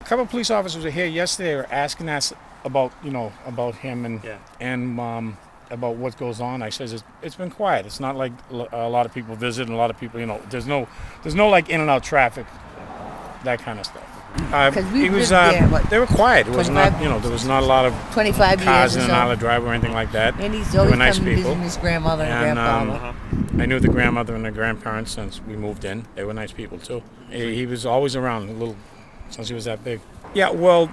couple of police officers were here yesterday. Were asking us about him and about what goes on. I says it's been quiet. It's not like a lot of people visit and a lot of people. There's no like in and out traffic, that kind of stuff. It was they were quiet. It was not there was not a lot of 25 cars years in and out of the driveway or anything like that. And he's They always were nice coming people. visiting his grandmother and grandfather. I knew the grandmother and the grandparents since we moved in. They were nice people too. He was always around since he was that big. Yeah, well,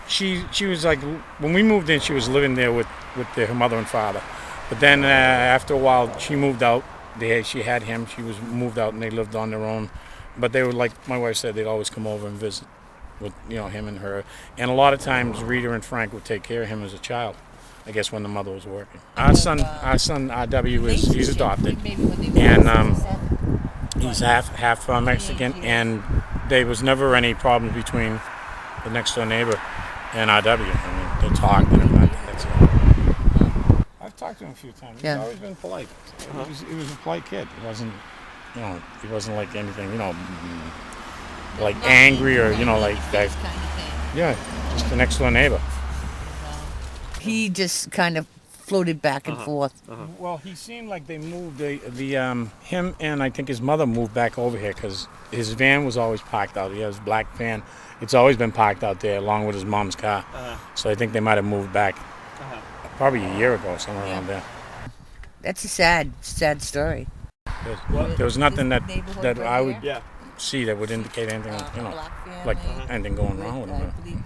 she was like, when we moved in, she was living there with her mother and father. But then after a while, she moved out. She had him. She was moved out, and they lived on their own. But they were, like my wife said, they'd always come over and visit with him and her. And a lot of times, Rita and Frank would take care of him as a child, I guess, when the mother was working. Our son RW he's adopted, and he's half Mexican, and there was never any problems between the next door neighbor and RW. I mean, they talked and everything. That's it. I've talked to him a few times. He's always been polite. He was a polite kid. He wasn't, he wasn't like anything, like angry or like that. Yeah, just the next door neighbor. He just kind of floated back and forth. Well, he seemed like they moved him and I think his mother moved back over here because his van was always parked out. He has a black van. It's always been parked out there along with his mom's car. So I think they might have moved back probably a year ago, somewhere around there. That's a sad story. There was nothing that I would see that would indicate anything, like anything going wrong with him.